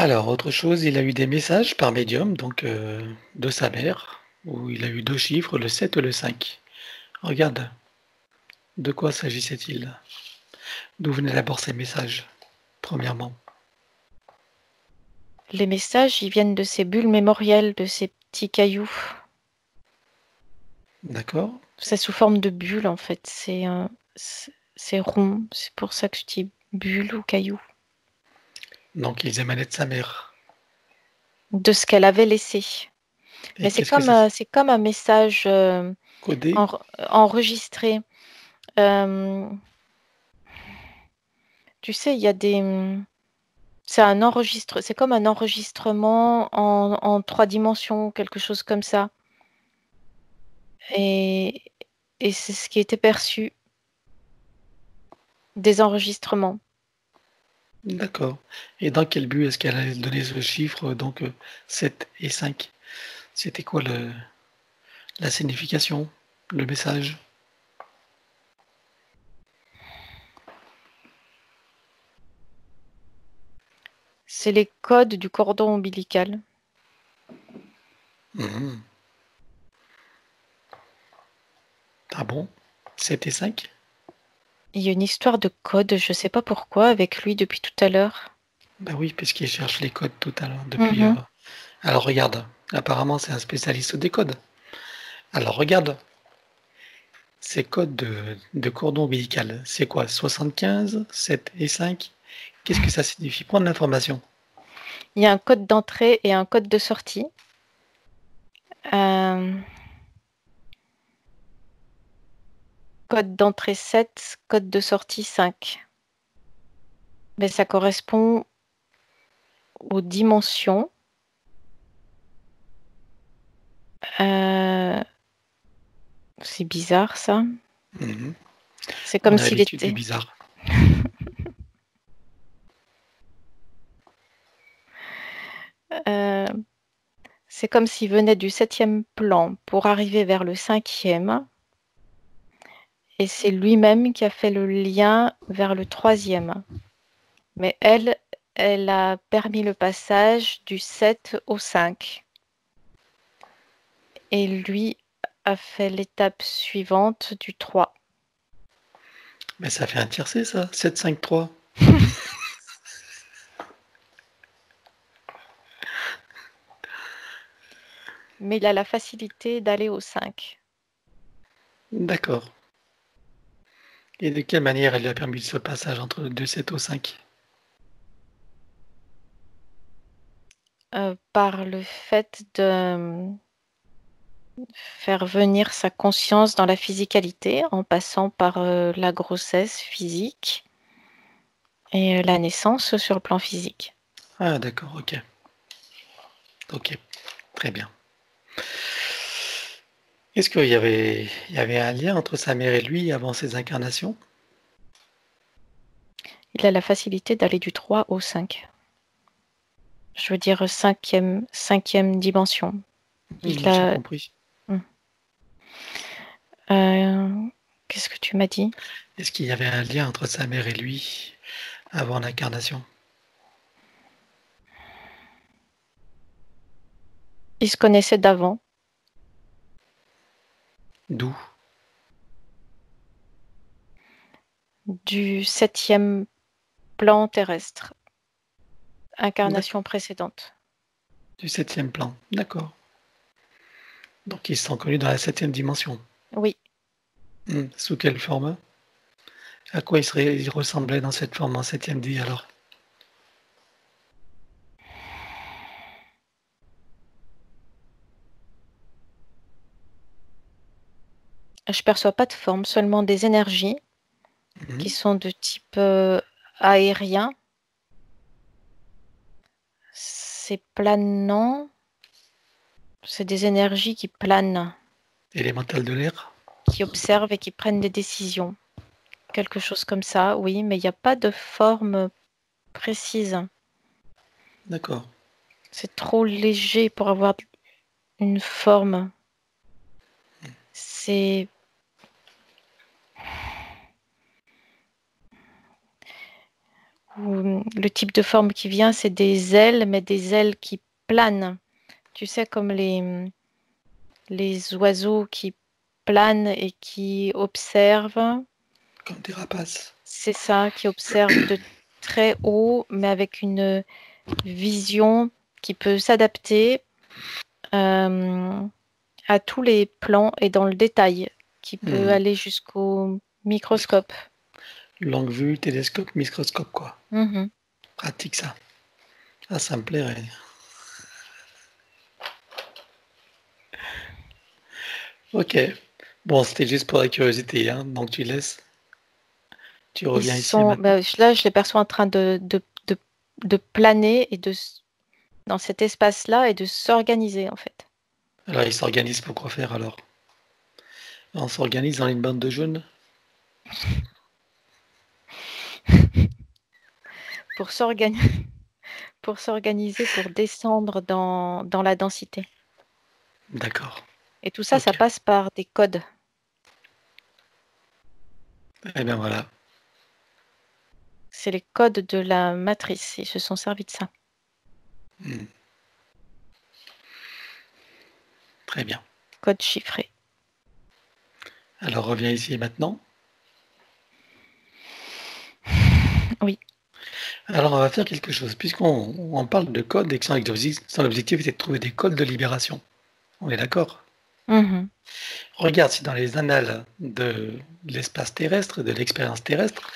Alors, autre chose, il a eu des messages par médium, donc de sa mère, où il a eu 2 chiffres, le 7 et le 5. Regarde, de quoi s'agissait-il? D'où venaient d'abord ces messages, premièrement? Les messages, ils viennent de ces bulles mémorielles, de ces petits cailloux. D'accord? C'est sous forme de bulles, en fait. C'est rond. C'est pour ça que je dis bulle ou caillou. Donc ils émanaient de sa mère. De ce qu'elle avait laissé. Mais Et qu'est-ce que ça c'est comme un message codé? enregistré. Euh, tu sais, il y a des... c'est comme un enregistrement en 3 dimensions, quelque chose comme ça. Et, et c'est ce qui était perçu des enregistrements. D'accord. Et dans quel but est-ce qu'elle allait donner ce chiffre, donc 7 et 5? C'était quoi la signification, le message? C'est les codes du cordon ombilical. Mmh. Ah bon? 7 et 5? Il y a une histoire de code, je sais pas pourquoi, avec lui depuis tout à l'heure. Bah oui, puisqu'il cherche les codes tout à l'heure depuis, Mhm. alors regarde, apparemment c'est un spécialiste des codes. Alors regarde, ces codes de cordon ombilical, c'est quoi? 75, 7 et 5? Qu'est-ce que ça signifie? Prendre l'information. Il y a un code d'entrée et un code de sortie. Euh, Code d'entrée 7, code de sortie 5. Mais ça correspond aux dimensions. Euh, c'est bizarre ça. Mmh. C'est On comme a s'il l'habitude du était. bizarre. Euh, c'est comme s'il venait du 7e plan pour arriver vers le 5e. Et c'est lui-même qui a fait le lien vers le 3e. Mais elle a permis le passage du 7 au 5. Et lui a fait l'étape suivante du 3. Mais ça fait un tiercé ça, 7, 5, 3. Mais il a la facilité d'aller au 5. D'accord. Et de quelle manière elle lui a permis ce passage entre le 7 au 5? Par le fait de faire venir sa conscience dans la physicalité en passant par la grossesse physique et la naissance sur le plan physique. Ah d'accord, OK. OK, très bien. Est-ce qu'il y avait un lien entre sa mère et lui avant ses incarnations? Il a la facilité d'aller du 3 au 5. Je veux dire cinquième dimension. Il J'ai a... compris. Hmm. Euh, Qu'est-ce que tu m'as dit? Est-ce qu'il y avait un lien entre sa mère et lui avant l'incarnation? Il se connaissait d'avant, D'où? du 7e plan terrestre, incarnation D'accord, précédente. du septième plan. D'accord. Donc ils se sont connus dans la septième dimension. Oui, Sous quelle forme? À quoi il ressemblait dans cette forme en septième e die alors? je perçois pas de forme, seulement des énergies qui Mmh. sont de type aérien. C'est planant, c'est des énergies qui planent, Élémental de l'air? qui observent et qui prennent des décisions. Quelque chose comme ça, oui, mais il n'y a pas de forme précise. D'accord. C'est trop léger pour avoir une forme. C'est où le type de forme qui vient, c'est des ailes, mais des ailes qui planent. Tu sais, comme les oiseaux qui planent et qui observent. Comme des rapaces. C'est ça, qui observent de très haut, mais avec une vision qui peut s'adapter à tous les plans et dans le détail, qui peut aller jusqu'au microscope. Longue vue, télescope, microscope, quoi. Mhm. Pratique ça. Ah, ça me plairait. Ok. Bon, c'était juste pour la curiosité, hein. Donc tu laisses. Tu Ils reviens ici sont, maintenant. là, je les perçois en train de planer et dans cet espace-là et de s'organiser en fait. Alors ils s'organisent pour quoi faire alors? On s'organise dans une bande de jeunes? Pour s'organiser, pour descendre dans la densité. D'accord. Et tout ça, ça Ok. passe par des codes. Eh bien voilà. C'est les codes de la matrice. Ils se sont servis de ça. Très bien. Code chiffré. Alors reviens ici maintenant. Oui. Alors on va faire quelque chose. Puisqu'on parle de code et que son objectif était de trouver des codes de libération. On est d'accord? Mhm. Regarde si dans les annales de l'espace terrestre, de l'expérience terrestre,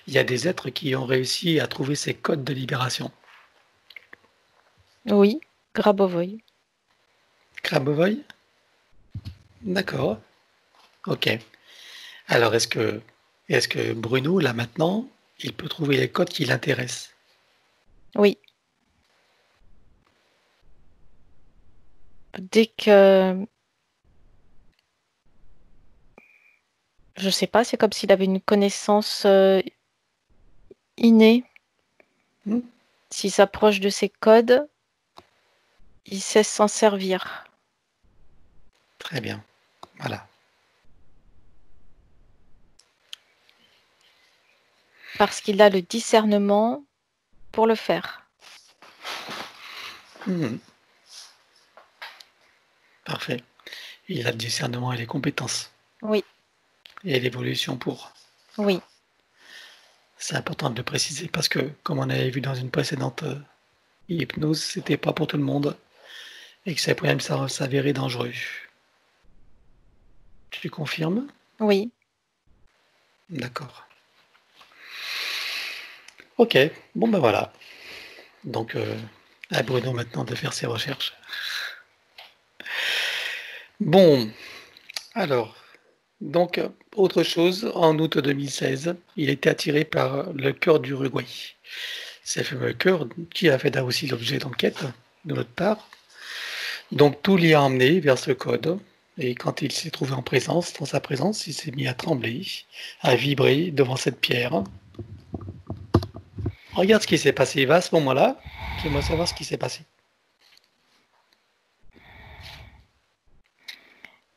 il y a des êtres qui ont réussi à trouver ces codes de libération. Oui. Grabovoi. Krabovoy? D'accord. Ok. Alors est-ce que Bruno, là maintenant, il peut trouver les codes qui l'intéressent? Oui. Dès que... Je sais pas, c'est comme s'il avait une connaissance innée. Hmm. S'il s'approche de ces codes, il sait s'en servir. Très bien. Voilà. Parce qu'il a le discernement pour le faire. Hmm. Parfait. Il a le discernement et les compétences. Oui. Et l'évolution pour. Oui. C'est important de le préciser parce que, comme on avait vu dans une précédente hypnose, c'était pas pour tout le monde et que ça pouvait même s'avérer dangereux. Tu confirmes? Oui. D'accord. Ok, bon ben voilà. Donc, à Bruno maintenant de faire ses recherches. Bon, alors, donc, autre chose, en août 2016, il était attiré par le chœur d'Uruguay. C'est le fameux chœur qui a fait aussi l'objet d'enquête de notre part. Donc, tout l'y a emmené vers ce code. Et quand il s'est trouvé en présence, dans sa présence, il s'est mis à trembler, à vibrer devant cette pierre. Regarde ce qui s'est passé. Il va à ce moment-là. Fais-moi savoir ce qui s'est passé.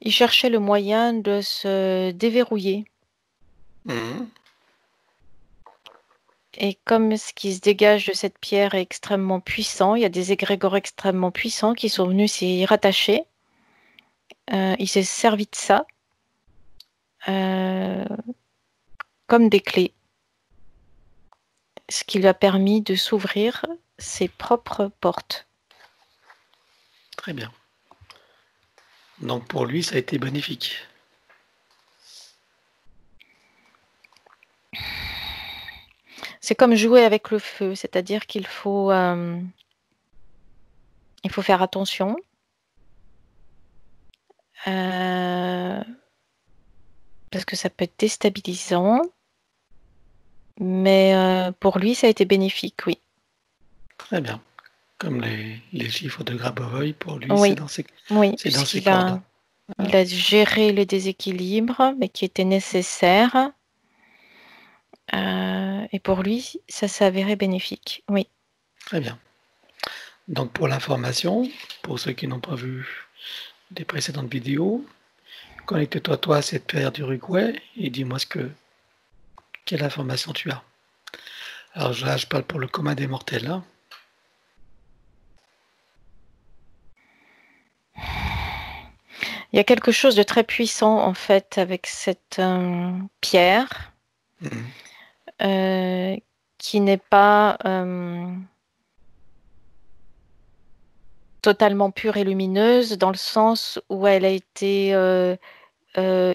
Il cherchait le moyen de se déverrouiller. Mhm. Et comme ce qui se dégage de cette pierre est extrêmement puissant, il y a des égrégores extrêmement puissants qui sont venus s'y rattacher. Il s'est servi de ça comme des clés, ce qui lui a permis de s'ouvrir ses propres portes. Très bien. Donc pour lui, ça a été bénéfique. C'est comme jouer avec le feu, c'est-à-dire qu'il faut faire attention. Parce que ça peut être déstabilisant. Mais pour lui, ça a été bénéfique, oui. Très bien. Comme les chiffres de Grabovoi, pour lui, Oui, oui, c'est dans ses puisqu'il cordes. a géré les déséquilibres, mais qui étaient nécessaires. Et pour lui, ça s'est avéré bénéfique, oui. Très bien. Donc pour l'information, pour ceux qui n'ont pas vu des précédentes vidéos, connecte-toi toi à cette paire d'Uruguay et dis-moi quelle information tu as. Alors là, je parle pour le commun des mortels, hein. Il y a quelque chose de très puissant en fait avec cette pierre Mhm. qui n'est pas totalement pure et lumineuse dans le sens où elle a été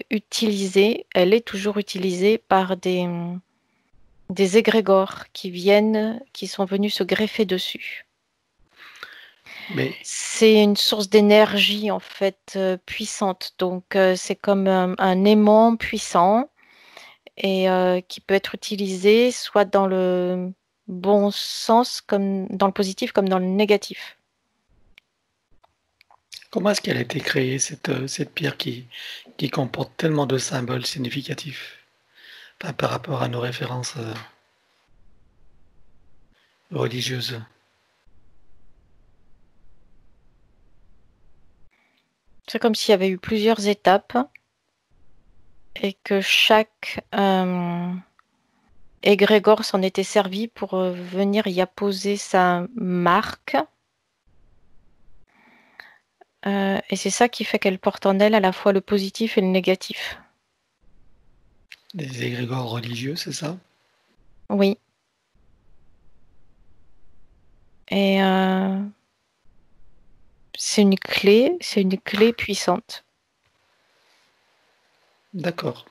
utilisée, elle est toujours utilisée par des égrégores qui sont venus se greffer dessus. Mais C'est une source d'énergie en fait puissante, donc c'est comme un aimant puissant et qui peut être utilisé soit dans le bon sens, comme dans le positif, comme dans le négatif. comment est-ce qu'elle a été créée, cette pierre qui comporte tellement de symboles significatifs, enfin, par rapport à nos références religieuses? C'est comme s'il y avait eu plusieurs étapes et que chaque égrégore s'en était servi pour venir y apposer sa marque. Et c'est ça qui fait qu'elle porte en elle à la fois le positif et le négatif. Des égrégores religieux, c'est ça? Oui. Et c'est une clé puissante. D'accord.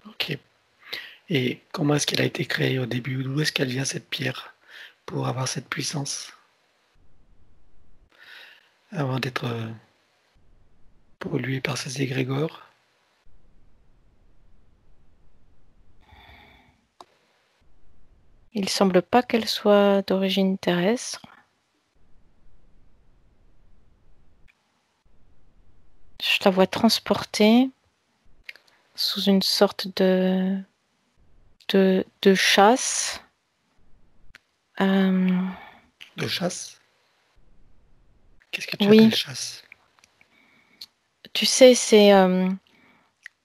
Ok. Et comment est-ce qu'elle a été créée au début? D'où est-ce qu'elle vient cette pierre pour avoir cette puissance avant d'être polluée par ces égrégores? Il semble pas qu'elle soit d'origine terrestre. Je la vois transportée sous une sorte de chasse. De chasse? Qu'est-ce que tu Oui, appelles chasse? tu sais, c'est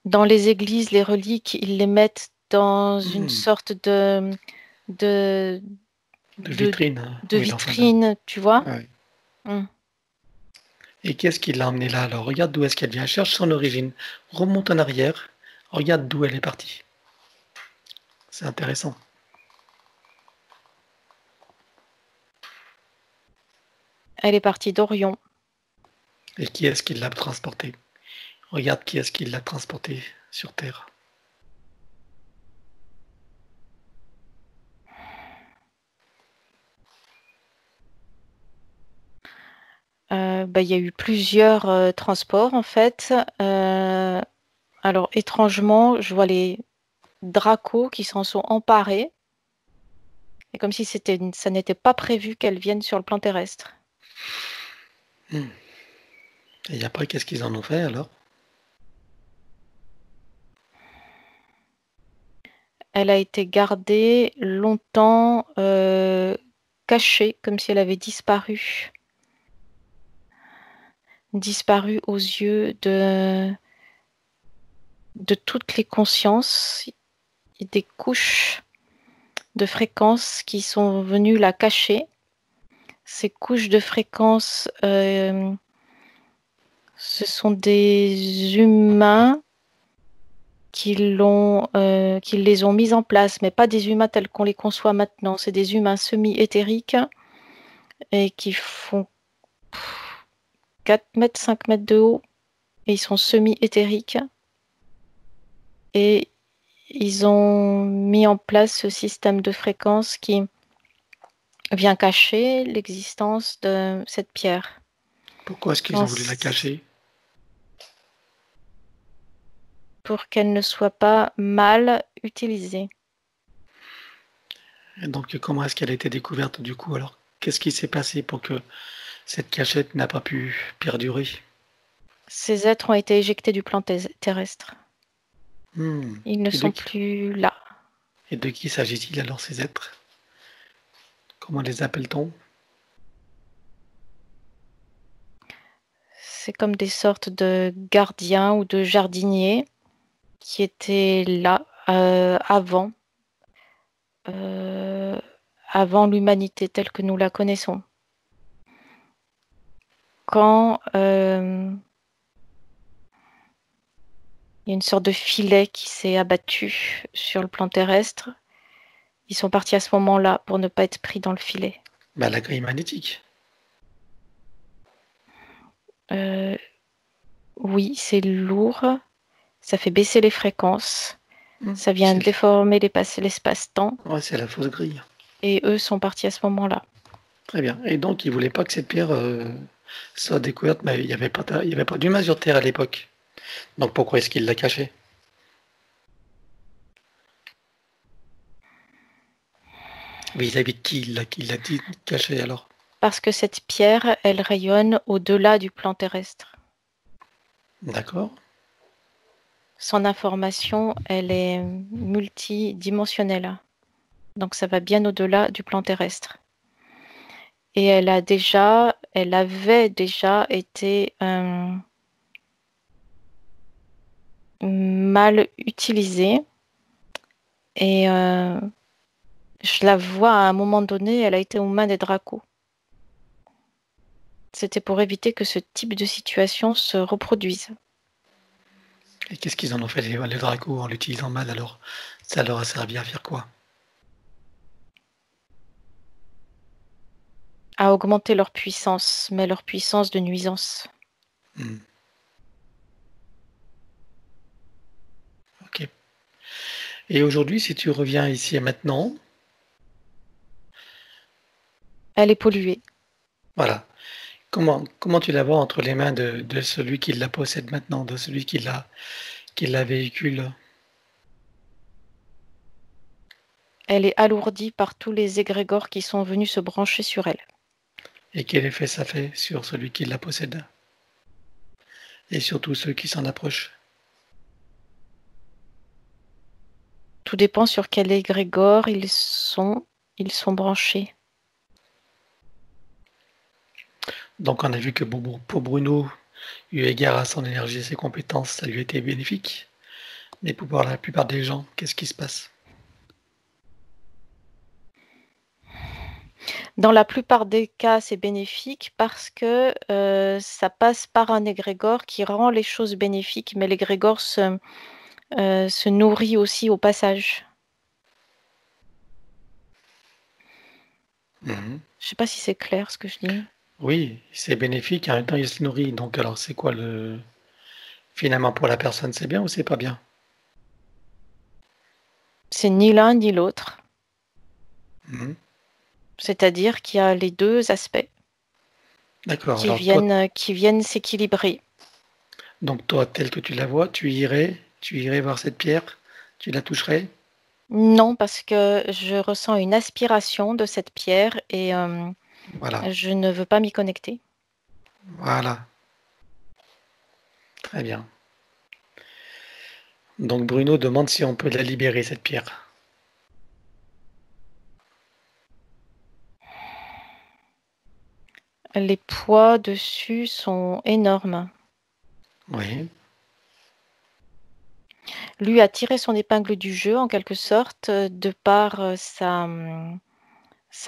dans les églises, les reliques, ils les mettent dans une Hmm. sorte de, De de, vitrine, hein. de Oui, l'enfant. vitrine, tu vois. Ouais. Mm. Et qu'est-ce qui l'a emmenée là alors? Regarde d'où est-ce qu'elle vient. Cherche son origine. Remonte en arrière. Regarde d'où elle est partie. C'est intéressant. Elle est partie d'Orion. Et qui est-ce qui l'a transportée? Regarde qui est-ce qui l'a transportée sur Terre. Bah, il y a eu plusieurs transports en fait. Alors étrangement, je vois les dracos qui s'en sont emparés. Et comme si ça n'était pas prévu qu'elles viennent sur le plan terrestre. Hmm. Et après, qu'est-ce qu'ils en ont fait alors? Elle a été gardée longtemps cachée, comme si elle avait disparu. Disparu aux yeux de toutes les consciences et des couches de fréquences qui sont venues la cacher. Ces couches de fréquences, ce sont des humains qui les ont mises en place, mais pas des humains tels qu'on les conçoit maintenant. C'est des humains semi-éthériques et qui font 4 mètres, 5 mètres de haut. Et ils sont semi-éthériques. Et ils ont mis en place ce système de fréquences qui vient cacher l'existence de cette pierre. Pourquoi est-ce qu'ils ont voulu la cacher? Pour qu'elle ne soit pas mal utilisée. Et donc, comment est-ce qu'elle a été découverte du coup alors? Qu'est-ce qui s'est passé pour que cette cachette n'a pas pu perdurer? Ces êtres ont été éjectés du plan terrestre. Hmm. Ils ne sont plus là. Et de qui s'agit-il alors ces êtres? Comment les appelle-t-on? C'est comme des sortes de gardiens ou de jardiniers qui étaient là avant, avant l'humanité telle que nous la connaissons. Quand il y a une sorte de filet qui s'est abattu sur le plan terrestre, ils sont partis à ce moment-là pour ne pas être pris dans le filet. La grille magnétique. Oui, c'est lourd, ça fait baisser les fréquences, ça vient C'est déformer l'espace-temps, ouais, c'est la fausse grille. et eux sont partis à ce moment-là. Très bien. Et donc, il voulait pas que cette pierre soit découverte, mais il n'y avait pas d'humain sur Terre à l'époque. Donc, pourquoi est-ce qu'il l'a cachée? Vis-à-vis de qui il l'a dit caché alors? Parce que cette pierre, elle rayonne au-delà du plan terrestre. D'accord. Son information, elle est multidimensionnelle. Donc ça va bien au-delà du plan terrestre. Et elle avait déjà été mal utilisée. Et je la vois à un moment donné, elle a été aux mains des Dracos. C'était pour éviter que ce type de situation se reproduise. Et qu'est-ce qu'ils en ont fait les Dracos en l'utilisant mal alors? Ça leur a servi à faire quoi? À augmenter leur puissance, mais leur puissance de nuisance. Ok. Et aujourd'hui, si tu reviens ici et maintenant, Elle est polluée. voilà. Comment tu la vois entre les mains de celui qui la possède maintenant, de celui qui la véhicule? Elle est alourdie par tous les égrégores qui sont venus se brancher sur elle. Et quel effet ça fait sur celui qui la possède? Et surtout ceux qui s'en approchent? Tout dépend sur quel égrégore ils sont branchés. Donc on a vu que pour Bruno, eu égard à son énergie et ses compétences, ça lui a été bénéfique. Mais pour la plupart des gens, qu'est-ce qui se passe? Dans la plupart des cas, c'est bénéfique parce que ça passe par un égrégore qui rend les choses bénéfiques, mais l'égrégore se nourrit aussi au passage. Je ne sais pas si c'est clair ce que je dis. Oui, c'est bénéfique, en même temps il se nourrit. Donc alors c'est quoi finalement pour la personne, c'est bien ou c'est pas bien? C'est ni l'un ni l'autre. Mhm. C'est-à-dire qu'il y a les deux aspects D'accord. Alors toi, qui viennent s'équilibrer. donc toi, tel que tu la vois, tu irais voir cette pierre, tu la toucherais? Non, parce que je ressens une aspiration de cette pierre et Voilà, je ne veux pas m'y connecter. voilà, très bien. Donc Bruno demande si on peut la libérer, cette pierre. Les poids dessus sont énormes. Oui, Lui a tiré son épingle du jeu, en quelque sorte, de par sa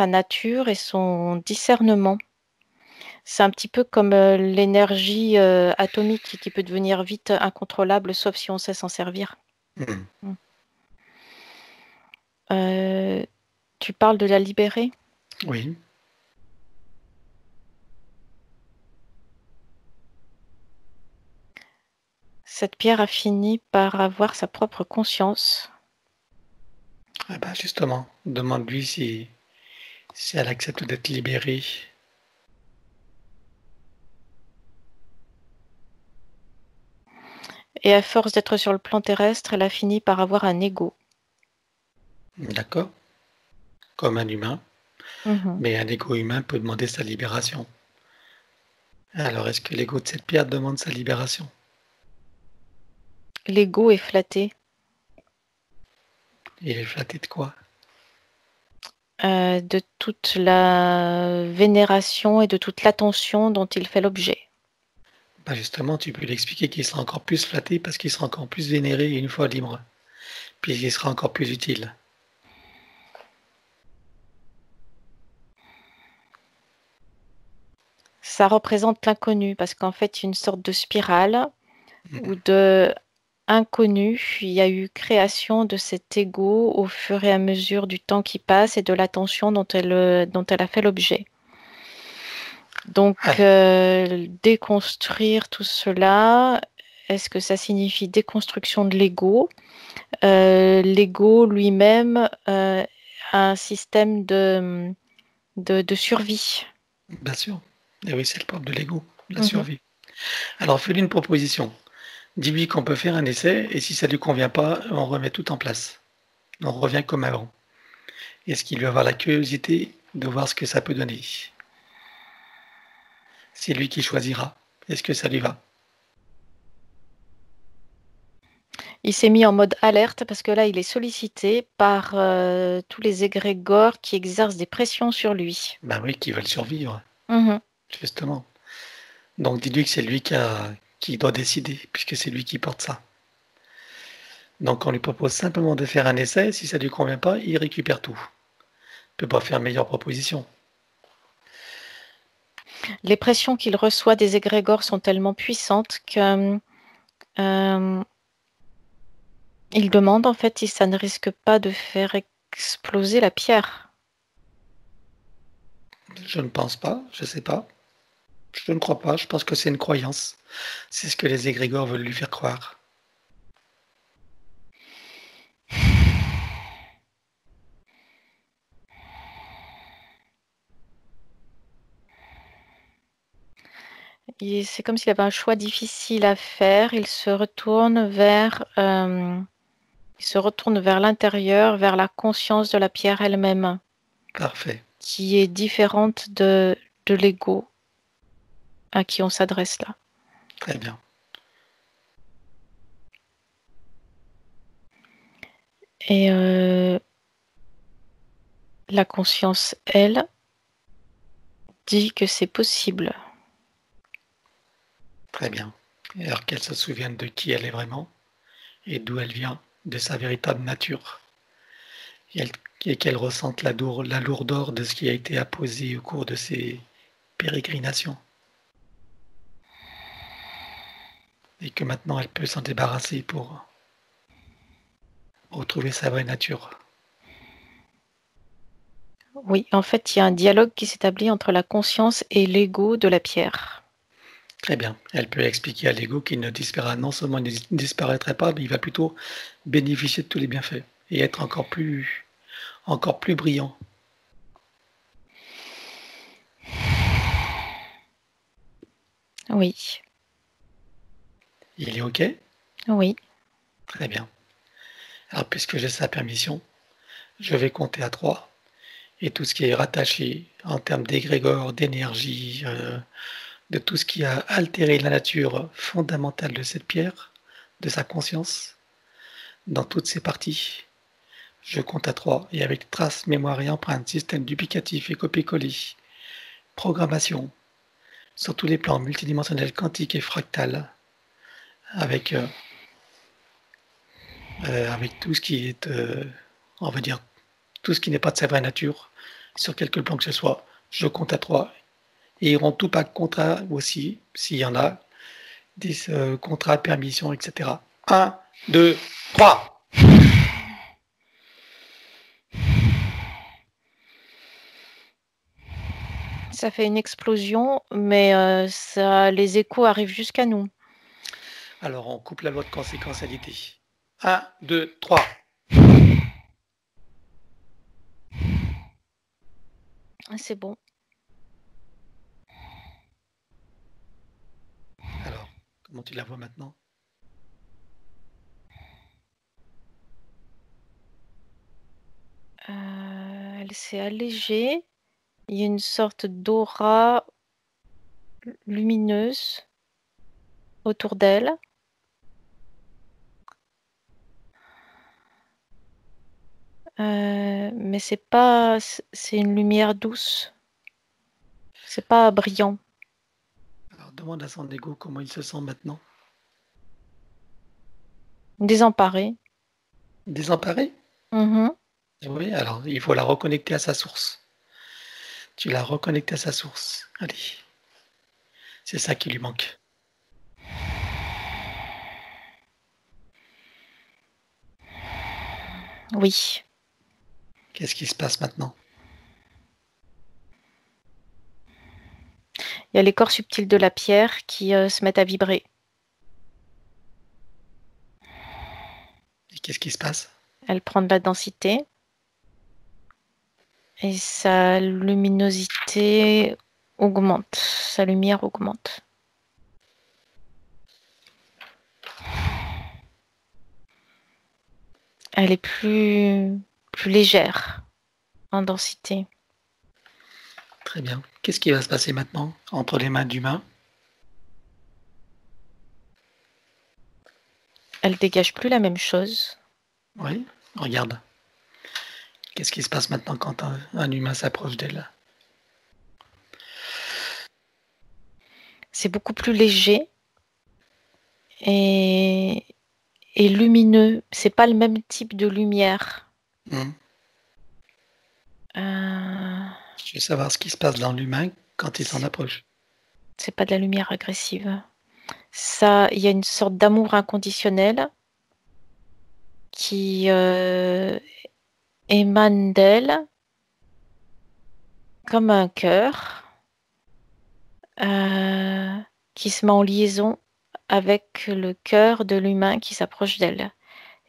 nature et son discernement. C'est un petit peu comme l'énergie atomique qui peut devenir vite incontrôlable, sauf si on sait s'en servir. mhm, Tu parles de la libérer? oui. Cette pierre a fini par avoir sa propre conscience. Ah bah justement, demande-lui si elle accepte d'être libérée. Et à force d'être sur le plan terrestre, elle a fini par avoir un ego. D'accord? Comme un humain. Mhm. Mais un ego humain peut demander sa libération. Alors est-ce que l'ego de cette pierre demande sa libération? L'ego est flatté Il est flatté de quoi? de toute la vénération et de toute l'attention dont il fait l'objet. Bah justement, tu peux lui expliquer qu'il sera encore plus flatté parce qu'il sera encore plus vénéré une fois libre. puis il sera encore plus utile. Ça représente l'inconnu parce qu'en fait, une sorte de spirale Mhm. ou de inconnu, il y a eu création de cet ego au fur et à mesure du temps qui passe et de l'attention dont elle a fait l'objet. Donc, déconstruire tout cela, est-ce que ça signifie déconstruction de l'ego? L'ego lui-même a un système de survie. Bien sûr. Et oui, c'est le propre de l'ego, la Mhm. survie. Alors, fais-lui une proposition. Dis-lui qu'on peut faire un essai, et si ça ne lui convient pas, on remet tout en place. On revient comme avant. Est-ce qu'il va avoir la curiosité de voir ce que ça peut donner? C'est lui qui choisira. Est-ce que ça lui va? Il s'est mis en mode alerte parce que là, il est sollicité par tous les égrégores qui exercent des pressions sur lui. Ben oui, qui veulent survivre, Mhm. justement. Donc dis-lui que c'est lui qui doit décider, puisque c'est lui qui porte ça. Donc on lui propose simplement de faire un essai, si ça ne lui convient pas, il récupère tout. Il ne peut pas faire meilleure proposition. Les pressions qu'il reçoit des égrégores sont tellement puissantes que il demande en fait si ça ne risque pas de faire exploser la pierre. Je ne pense pas, je ne sais pas. Je ne crois pas, je pense que c'est une croyance. C'est ce que les égrégores veulent lui faire croire. C'est comme s'il avait un choix difficile à faire. Il se retourne vers l'intérieur, vers la conscience de la pierre elle-même. Parfait. Qui est différente de l'ego à qui on s'adresse là. Très bien. Et la conscience, elle, dit que c'est possible. Très bien. Et alors qu'elle se souvienne de qui elle est vraiment et d'où elle vient, de sa véritable nature. Et qu'elle ressente la lourdeur de ce qui a été apposé au cours de ses pérégrinations. Et que maintenant elle peut s'en débarrasser pour retrouver sa vraie nature. Oui, en fait, il y a un dialogue qui s'établit entre la conscience et l'ego de la pierre. Très bien. Elle peut expliquer à l'ego qu'il ne disparaîtra, non seulement il ne disparaîtrait pas, mais il va plutôt bénéficier de tous les bienfaits et être encore plus brillant. Oui. Il est OK? Oui. Très bien. Alors, puisque j'ai sa permission, je vais compter à 3 et tout ce qui est rattaché en termes d'égrégore, d'énergie, de tout ce qui a altéré la nature fondamentale de cette pierre, de sa conscience, dans toutes ses parties. Je compte à 3 et avec traces, mémoire et empreintes, système duplicatif et copier-coller, programmation, sur tous les plans multidimensionnels, quantiques et fractales, avec tout ce qui est, on va dire, tout ce qui n'est pas de sa vraie nature, sur quelque plan que ce soit. Je compte à 3 et ils iront tout par contrat aussi, s'il y en a, des contrats, permissions, etc. 1, 2, 3. Ça fait une explosion, mais les échos arrivent jusqu'à nous. Alors on coupe la loi de conséquentialité. 1, 2, 3. C'est bon. Alors, comment tu la vois maintenant? Elle s'est allégée. Il y a une sorte d'aura lumineuse autour d'elle. Mais c'est une lumière douce. C'est pas brillant. Alors demande à son ego comment il se sent maintenant. Désemparée. Désemparée? Mhm. Oui, alors il faut la reconnecter à sa source. Tu l'as reconnectée à sa source. Allez, c'est ça qui lui manque. Oui. Qu'est-ce qui se passe maintenant? Il y a les corps subtils de la pierre qui se mettent à vibrer. Et qu'est-ce qui se passe? Elle prend de la densité et sa luminosité augmente. Sa lumière augmente. Elle est plus légère en densité. Très bien. Qu'est-ce qui va se passer maintenant entre les mains d'humains? Elle dégage plus la même chose. Oui, regarde. Qu'est-ce qui se passe maintenant quand un humain s'approche d'elle? C'est beaucoup plus léger et, et lumineux. C'est pas le même type de lumière. Hmm. Euh, Je veux savoir ce qui se passe dans l'humain quand il s'en approche. c'est pas de la lumière agressive. Ça, il y a une sorte d'amour inconditionnel qui émane d'elle comme un cœur euh, qui se met en liaison avec le cœur de l'humain qui s'approche d'elle.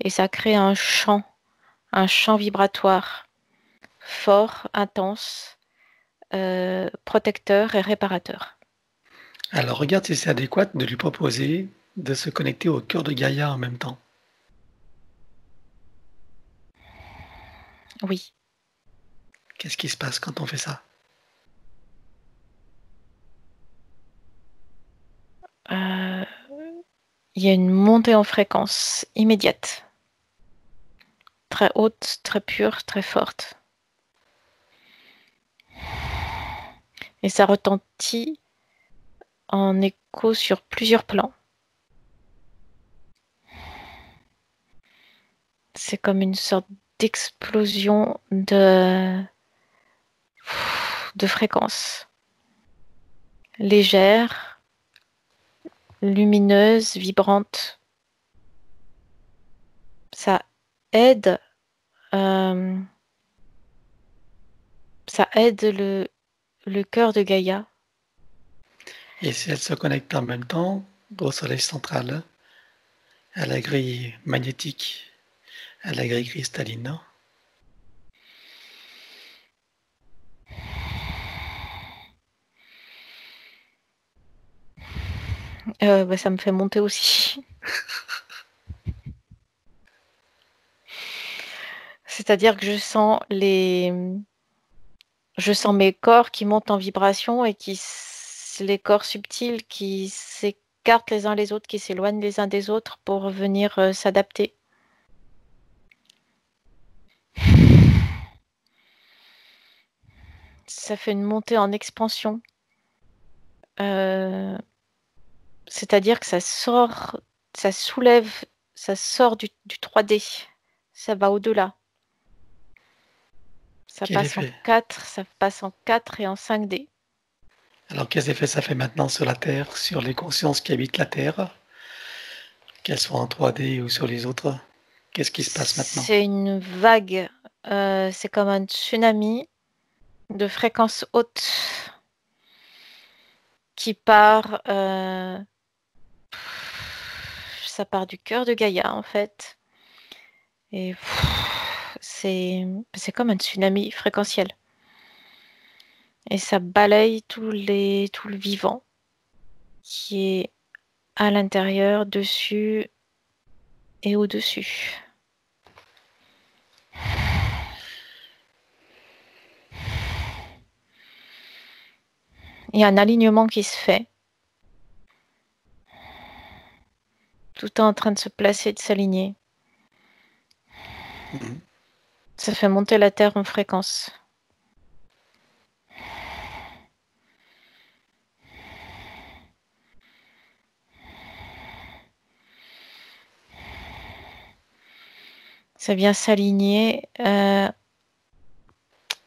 Et ça crée un champ vibratoire fort, intense, protecteur et réparateur. Alors regarde si c'est adéquat de lui proposer de se connecter au cœur de Gaïa en même temps. Oui. Qu'est-ce qui se passe quand on fait ça? Euh, il y a une montée en fréquence immédiate, très haute, très pure, très forte. Et ça retentit en écho sur plusieurs plans. C'est comme une sorte d'explosion de fréquence. Légère, lumineuse, vibrante. Ça aide, euh, ça aide le cœur de Gaïa. Et si elle se connecte en même temps au soleil central, à la grille magnétique, à la grille cristalline, non? Bah, ça me fait monter aussi. C'est-à-dire que je sens mes corps qui montent en vibration et les corps subtils qui s'écartent les uns les autres, qui s'éloignent les uns des autres pour venir s'adapter. Ça fait une montée en expansion. Euh, C'est-à-dire que ça soulève, ça sort du 3D. Ça va au-delà. Ça Quel passe en effet? 4, ça passe en 4 et en 5D. Alors quels effets ça fait maintenant sur la Terre, sur les consciences qui habitent la Terre, qu'elles soient en 3D ou sur les autres? Qu'est-ce qui se passe maintenant? C'est une vague, c'est comme un tsunami de fréquence haute qui part, ça part du cœur de Gaïa en fait. Et c'est comme un tsunami fréquentiel. Et ça balaye tout le vivant qui est à l'intérieur, dessus et au-dessus. Il y a un alignement qui se fait. Tout est en train de se placer, de s'aligner. Mhm. Ça fait monter la Terre en fréquence. Ça vient s'aligner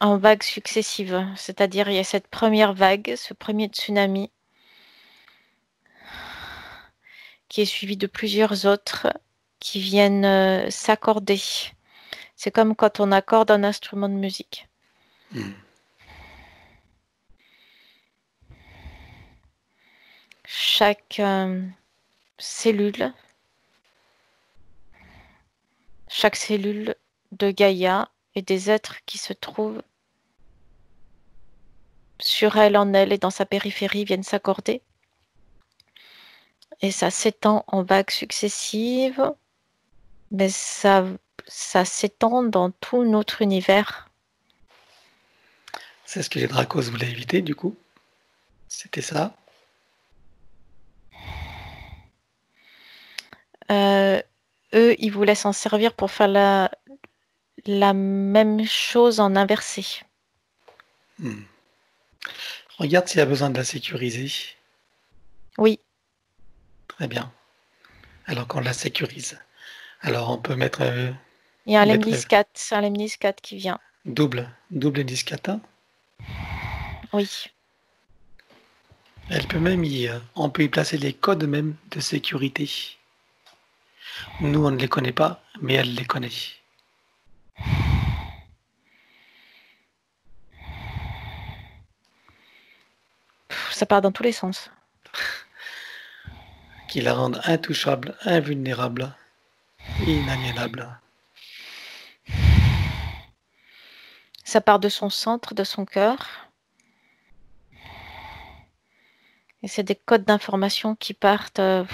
en vagues successives. C'est-à-dire, il y a cette première vague, ce premier tsunami, qui est suivi de plusieurs autres qui viennent s'accorder. C'est comme quand on accorde un instrument de musique. Chaque cellule de Gaïa et des êtres qui se trouvent sur elle, en elle et dans sa périphérie viennent s'accorder. Et ça s'étend en vagues successives, mais ça s'étend dans tout notre univers. C'est ce que les Dracos voulaient éviter, du coup. C'était ça. Eux, ils voulaient s'en servir pour faire la même chose en inversé. Regarde s'il y a besoin de la sécuriser. Oui, Très bien. Alors qu'on la sécurise. Alors on peut mettre, il y a un mettre Lemnis 4, c'est un Lemnis 4 qui vient. double discata. Oui, Elle peut même on peut y placer les codes même de sécurité. Nous, on ne les connaît pas, mais elle les connaît. ça part dans tous les sens. Qui la rendent intouchable, invulnérable, inaliénable. Ça part de son centre, de son cœur. Et c'est des codes d'information qui partent à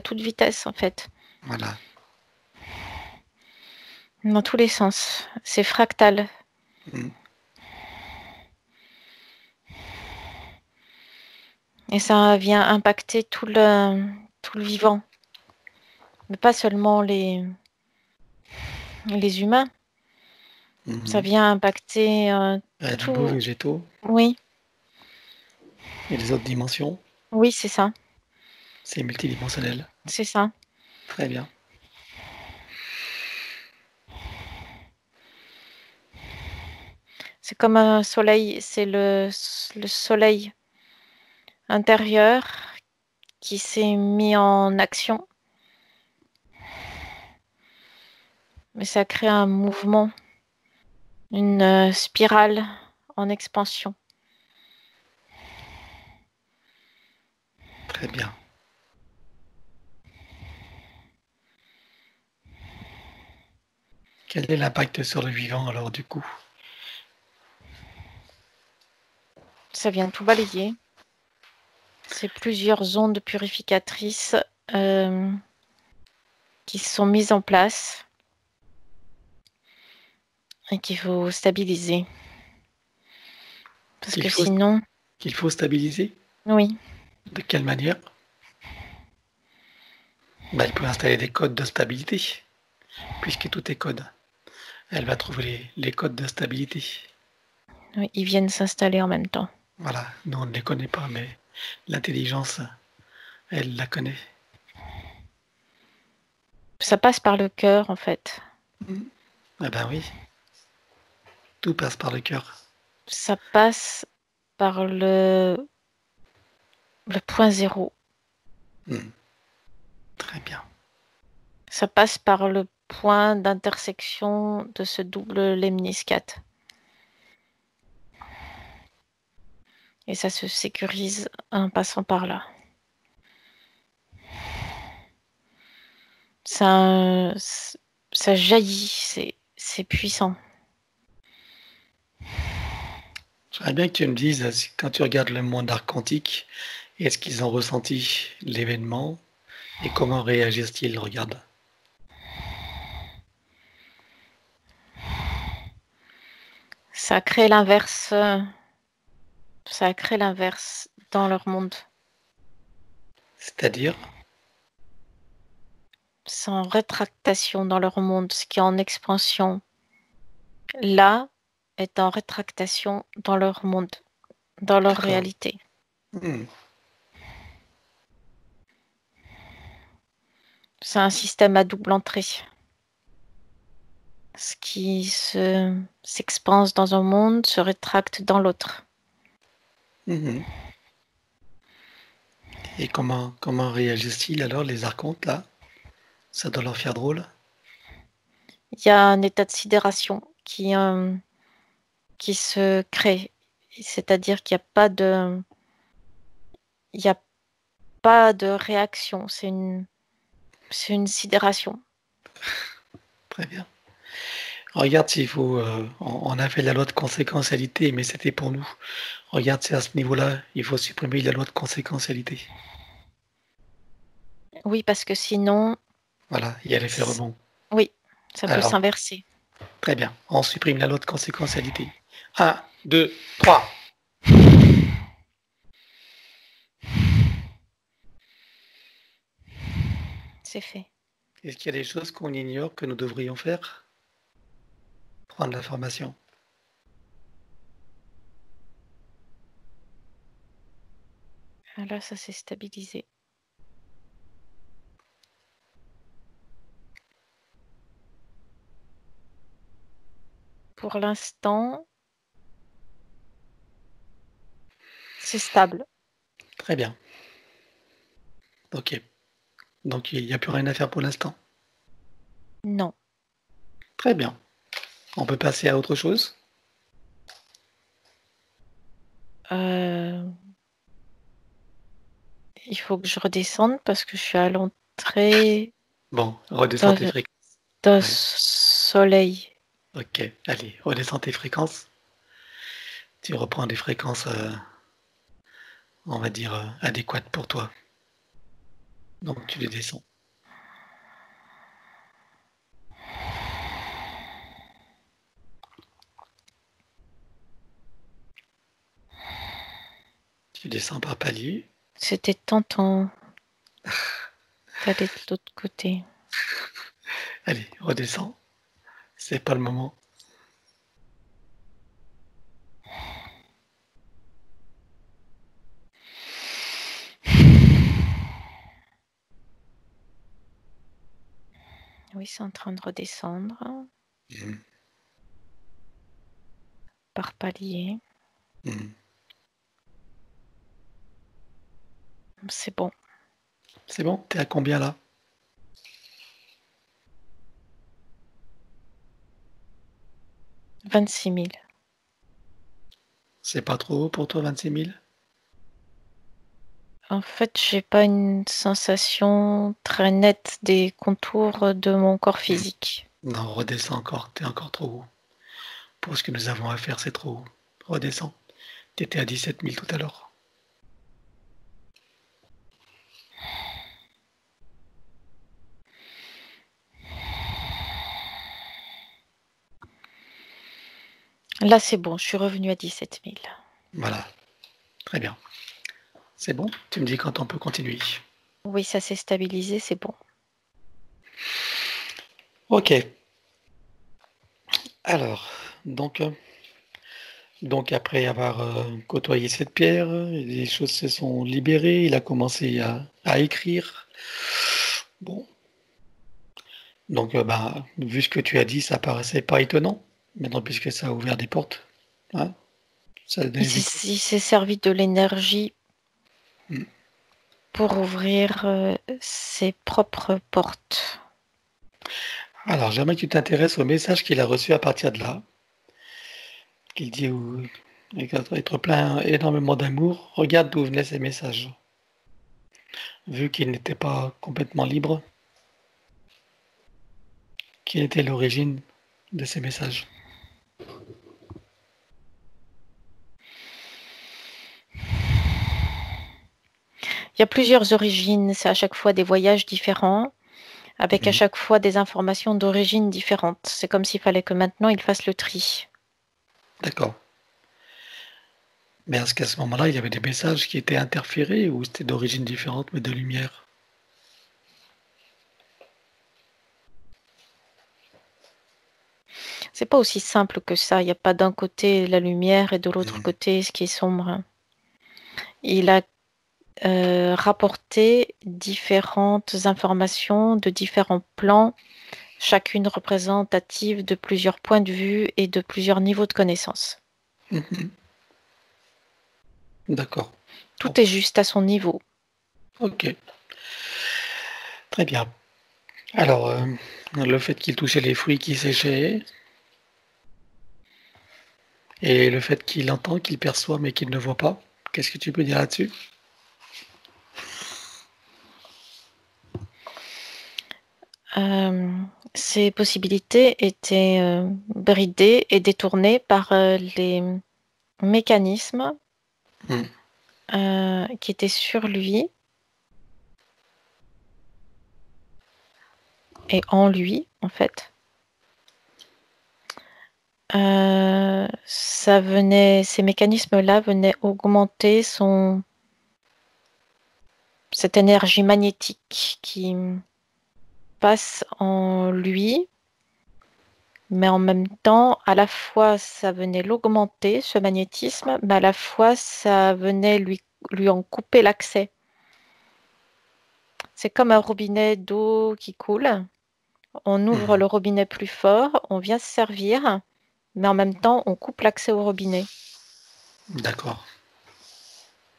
toute vitesse, en fait. Voilà. Dans tous les sens. C'est fractal. Et ça vient impacter tout le vivant. Mais pas seulement les humains. Ça vient impacter tout. Animaux, végétaux. Oui. Et les autres dimensions. Oui, c'est ça. C'est multidimensionnel. C'est ça. Très bien. C'est comme un soleil. C'est le soleil intérieur qui s'est mis en action. Mais ça crée un mouvement, une spirale en expansion. Très bien. Quel est l'impact sur le vivant alors du coup? Ça vient tout balayer. C'est plusieurs ondes purificatrices qui sont mises en place et qu'il faut stabiliser. Parce que sinon... Qu'il faut stabiliser? Oui. De quelle manière? Il peut installer des codes de stabilité, puisque tout est code. Elle va trouver les codes de stabilité. Oui, ils viennent s'installer en même temps. Voilà, nous on ne les connaît pas, mais l'intelligence, elle la connaît. Ça passe par le cœur, en fait. Ah ben oui, tout passe par le cœur. Ça passe par le point zéro. Très bien. Ça passe par le point d'intersection de ce double lemniscate. Et ça se sécurise en passant par là. Ça jaillit, c'est puissant. J'aimerais bien que tu me dises, quand tu regardes le monde archontique, est-ce qu'ils ont ressenti l'événement et comment réagissent-ils? Regarde. Ça a créé l'inverse. Ça a créé l'inverse dans leur monde. C'est-à-dire? C'est en rétractation dans leur monde, ce qui est en expansion. Là est en rétractation dans leur monde, dans leur réalité. C'est un système à double entrée. Ce qui s'expanse dans un monde se rétracte dans l'autre. Mhm. Et comment réagissent-ils alors, les archontes, là? Ça doit leur faire drôle. Il y a un état de sidération qui se crée. C'est-à-dire qu'il n'y a pas de, il y a pas de réaction. C'est une sidération. Très bien. Regarde s'il faut. On a fait la loi de conséquentialité, mais c'était pour nous. Regarde, c'est à ce niveau-là, il faut supprimer la loi de conséquentialité. Oui, parce que sinon, Voilà, il y a l'effet rebond. oui, ça peut Alors, s'inverser. très bien. On supprime la loi de conséquentialité. 1, 2, 3. C'est fait. Est-ce qu'il y a des choses qu'on ignore que nous devrions faire? Prendre l'information. Là, ça s'est stabilisé. Pour l'instant, c'est stable. Très bien. Ok. Donc il n'y a plus rien à faire pour l'instant. Non. Très bien. On peut passer à autre chose? Il faut que je redescende parce que je suis à l'entrée Bon, redescends tes fréquences. d'un Ouais. soleil. Ok, allez, redescends tes fréquences. Tu reprends des fréquences, on va dire, adéquates pour toi. Donc tu les descends. Tu descends par palier. C'était tentant d'aller de l'autre côté. Allez, redescends. C'est pas le moment. Oui, c'est en train de redescendre Mhm. par palier. Mhm. C'est bon. C'est bon? T'es à combien là? 26 000. C'est pas trop haut pour toi, 26 000? En fait, j'ai pas une sensation très nette des contours de mon corps physique. Non, redescends encore. T'es encore trop haut. Pour ce que nous avons à faire, c'est trop haut. Redescends. T'étais à 17 000 tout à l'heure. Là, c'est bon. Je suis revenue à 17 000. Voilà. Très bien. C'est bon? Tu me dis quand on peut continuer. Oui, ça s'est stabilisé. C'est bon. Ok. Alors, donc après avoir côtoyé cette pierre, les choses se sont libérées. Il a commencé à écrire. Bon. Donc, vu ce que tu as dit, ça paraissait pas étonnant. Maintenant, puisque ça a ouvert des portes, hein, ça a donné Il des... s'est servi de l'énergie Mm. pour ouvrir ses propres portes. Alors, j'aimerais que tu t'intéresses au message qu'il a reçu à partir de là, qu'il dit être plein énormément d'amour. Regarde d'où venaient ces messages. Vu qu'il n'était pas complètement libre, quelle était l'origine de ces messages? Il y a plusieurs origines. C'est à chaque fois des voyages différents, avec à Mhm. chaque fois des informations d'origines différentes. C'est comme s'il fallait que maintenant il fasse le tri. D'accord. Mais est-ce qu'à ce moment-là, il y avait des messages qui étaient interférés ou c'était d'origine différente mais de lumière? C'est pas aussi simple que ça. Il n'y a pas d'un côté la lumière et de l'autre Mhm. côté ce qui est sombre. Il a rapporté différentes informations de différents plans chacune représentative de plusieurs points de vue et de plusieurs niveaux de connaissance. D'accord. Tout est juste à son niveau. Ok. Très bien. Alors, le fait qu'il touchait les fruits qui séchaient, et le fait qu'il entend, qu'il perçoit, mais qu'il ne voit pas, qu'est-ce que tu peux dire là-dessus? Ces possibilités étaient bridées et détournées par les mécanismes qui étaient sur lui et en lui, en fait. Ces mécanismes-là venaient augmenter cette énergie magnétique qui passe en lui, mais en même temps, à la fois, ça venait l'augmenter, ce magnétisme, mais à la fois, ça venait lui en couper l'accès. C'est comme un robinet d'eau qui coule. On ouvre le robinet plus fort, on vient se servir, mais en même temps, on coupe l'accès au robinet. D'accord.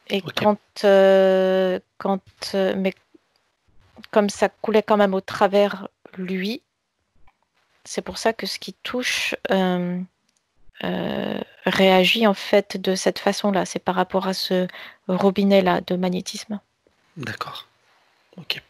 Et Ok. mais comme ça coulait quand même au travers lui, c'est pour ça que ce qui touche réagit en fait de cette façon-là. C'est par rapport à ce robinet-là de magnétisme. D'accord. Ok.